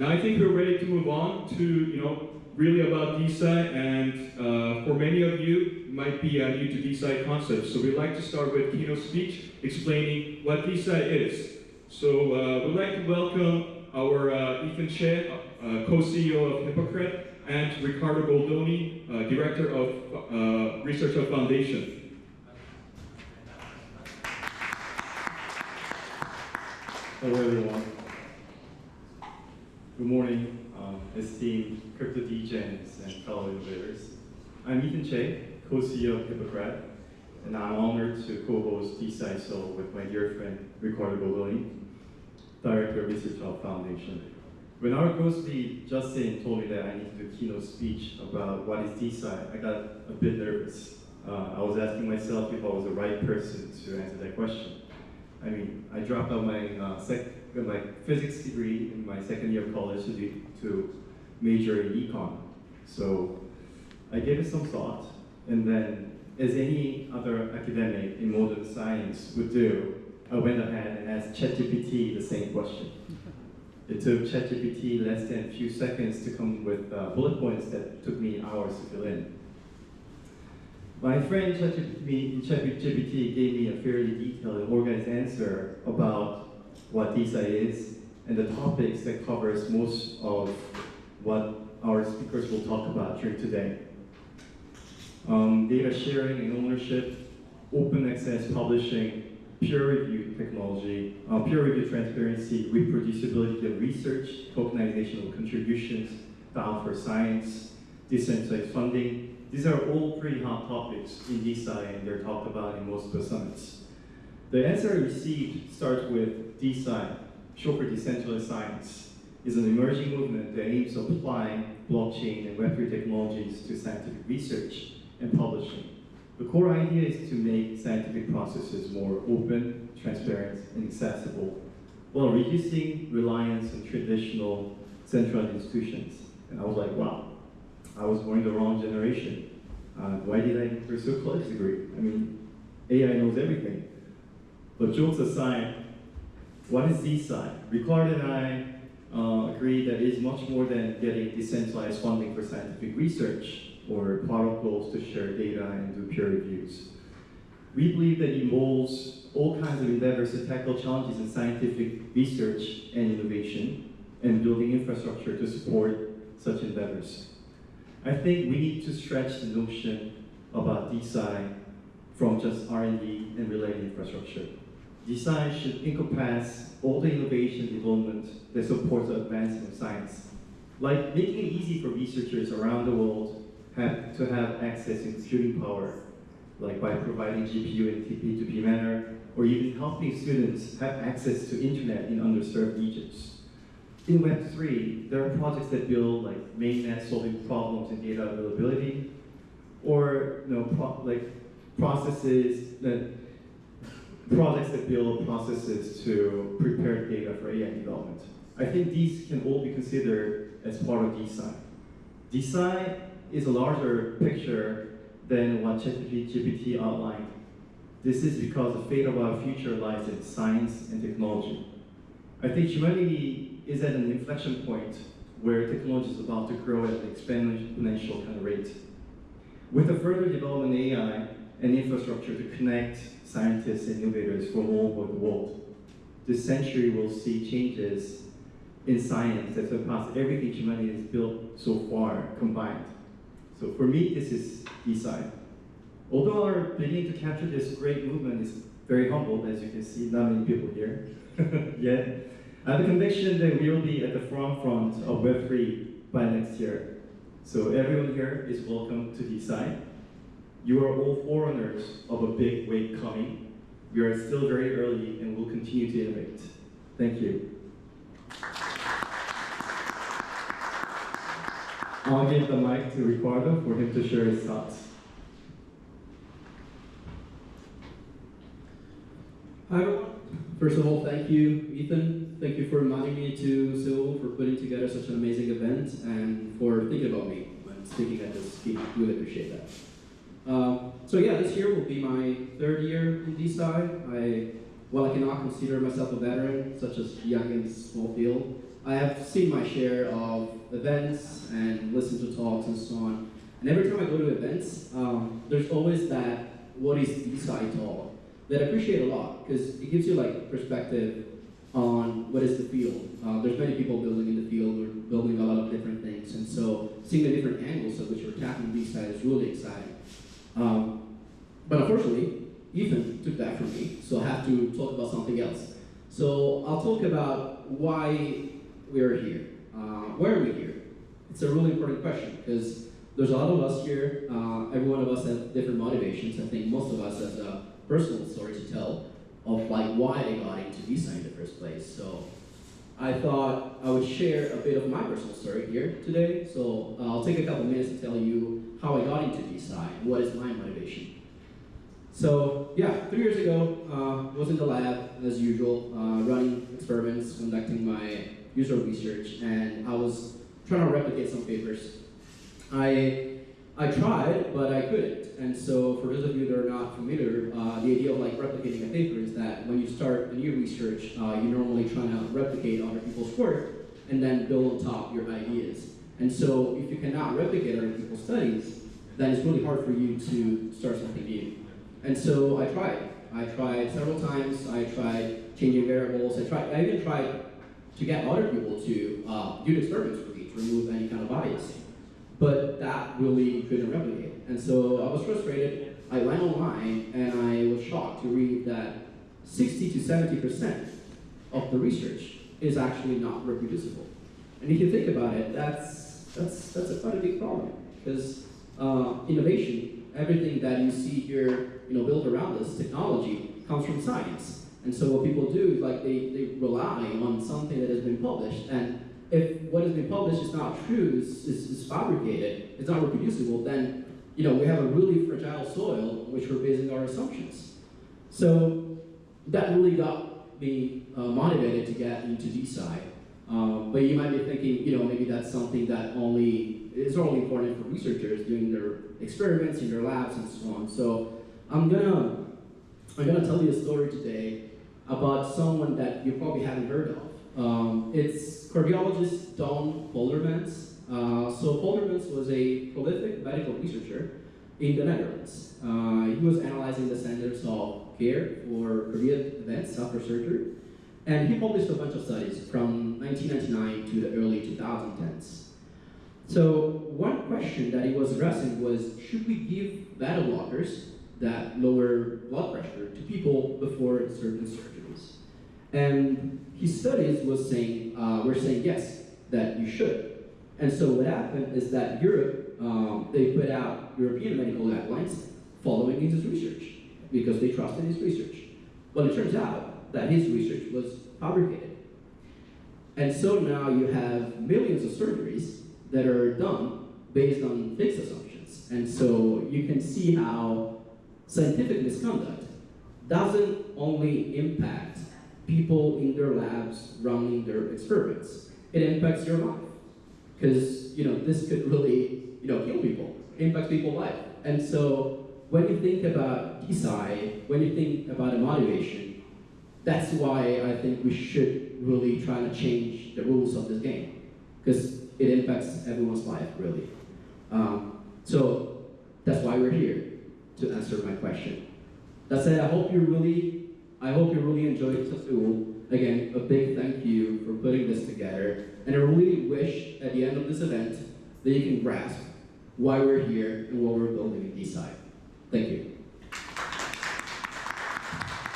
Now I think we're ready to move on to, really about Desci, and for many of you, it might be new to Desci concepts. So we'd like to start with keynote speech explaining what Desci is. So we'd like to welcome our Ethan Che, co-CEO of Hippocrat, and Ricardo Goldoni, Director of ResearchHub Foundation. Hello everyone. Good morning, esteemed crypto degens and fellow innovators. I'm Ethan Che, co-CEO of Hippocrat, and I'm honored to co-host Desci So with my dear friend Ricardo Goldoni, Director of ResearchHub Foundation. When our ghost lead Justin told me that I needed to do a keynote speech about what is Desci, I got a bit nervous. I was asking myself if I was the right person to answer that question. I mean, I dropped out my physics degree in my second year of college to major in econ. So I gave it some thought, and then, as any other academic in modern science would do, I went ahead and asked ChatGPT the same question. It took ChatGPT less than a few seconds to come with bullet points that took me hours to fill in. My friend ChatGPT gave me a fairly detailed and organized answer about what Desci is and the topics that covers most of what our speakers will talk about during today. Data sharing and ownership, open access publishing, peer-reviewed technology, peer-reviewed transparency, reproducibility of research, tokenization of contributions, DAO for science, decentralized funding. These are all pretty hot topics in Desci, and they're talked about in most of the summits. The answer I received starts with Desci, short for decentralized science, is an emerging movement that aims to apply blockchain and Web3 technologies to scientific research and publishing. The core idea is to make scientific processes more open, transparent, and accessible, while reducing reliance on traditional centralized institutions. And I was like, wow, I was born in the wrong generation. Why did I pursue a college degree? I mean, AI knows everything. But jokes aside, what is Desci? Ricardo and I agree that it is much more than getting decentralized funding for scientific research or product goals to share data and do peer reviews. We believe that it involves all kinds of endeavors to tackle challenges in scientific research and innovation and building infrastructure to support such endeavors. I think we need to stretch the notion about Desci from just R&D and related infrastructure. Desci should encompass all the innovation development that supports the advancement of science, like making it easy for researchers around the world to have access to computing power, like by providing GPU in a P2P manner, or even helping students have access to internet in underserved regions. In Web3, there are projects that build like mainnet solving problems in data availability, or projects that build processes to prepare data for AI development. I think these can all be considered as part of Desci. Desci is a larger picture than what ChatGPT outlined. This is because the fate of our future lies in science and technology. I think humanity is at an inflection point where technology is about to grow at an exponential kind of rate. With the further development of AI and infrastructure to connect scientists and innovators from all over the world, this century will see changes in science that surpass everything humanity has built so far combined. So for me, this is Desci. Although our beginning to capture this great movement is very humble, as you can see, not many people here yet, I have a conviction that we will be at the front of Web3 by next year. So everyone here is welcome to Desci. You are all forerunners of a big wave coming. We are still very early and will continue to innovate. Thank you. I'll give the mic to Ricardo for him to share his thoughts. Hi everyone. First of all, thank you, Ethan. Thank you for inviting me to Seoul, for putting together such an amazing event, and for thinking about me when speaking at this speech. Really appreciate that. So yeah, this year will be my third year in Desci. I while I cannot consider myself a veteran, such as young in this small field, I have seen my share of events and listened to talks and so on. And every time I go to events, there's always that "what is Desci" talk that I appreciate a lot, because it gives you like perspective on what is the field. There's many people building in the field, we're building a lot of different things, and so seeing the different angles of which we're tackling Desci is really exciting. But unfortunately, Ethan took that from me, so I have to talk about something else. So I'll talk about why we're here. Why are we here? It's a really important question, because there's a lot of us here. Every one of us has different motivations. I think most of us have a personal story to tell of like why they got into Desci in the first place. So I thought I would share a bit of my personal story here today. So I'll take a couple minutes to tell you how I got into Desci and what is my motivation. So yeah, 3 years ago, I was in the lab as usual, running experiments, conducting my usual research, and I was trying to replicate some papers. I tried, but I couldn't. And so for those of you that are not familiar, the idea of like replicating a paper is that when you start a new research, you normally try to replicate other people's work and then build on top your ideas. And so if you cannot replicate other people's studies, then it's really hard for you to start something new. And so I tried. I tried several times. I tried changing variables. I even tried to get other people to do the experiments for me to remove any kind of bias. But that really couldn't replicate. And so I was frustrated. I went online and I was shocked to read that 60 to 70% of the research is actually not reproducible. And if you think about it, that's quite a big problem, because innovation, everything that you see here, built around us, technology, comes from science. And so what people do is like they rely on something that has been published, and if what has been published is not true, is fabricated, it's not reproducible, then we have a really fragile soil on which we're basing our assumptions. So that really got me motivated to get into Desci. But you might be thinking, maybe that's something that is only important for researchers doing their experiments in their labs and so on. So I'm gonna tell you a story today about someone that you probably haven't heard of. It's cardiologist Don Poldermans. So Poldermans was a prolific medical researcher in the Netherlands. He was analyzing the standards of care for cardiac events after surgery, and he published a bunch of studies from 1999 to the early 2010s. So one question that he was addressing was, should we give beta blockers that lower blood pressure to people before certain surgeries? And his studies were saying yes, that you should. And so what happened is that Europe, they put out European medical guidelines following his research because they trusted his research. Well, it turns out that his research was fabricated. And so now you have millions of surgeries that are done based on fixed assumptions. And so you can see how scientific misconduct doesn't only impact people in their labs running their experiments. It impacts your life. Because, this could really, kill people. It impacts people's life. And so when you think about Desci, when you think about a motivation, that's why I think we should really try to change the rules of this game. Because it impacts everyone's life, really. So that's why we're here, to answer my question. That said, I hope you really enjoyed the tool. Again, a big thank you for putting this together. And I really wish at the end of this event that you can grasp why we're here and what we're building.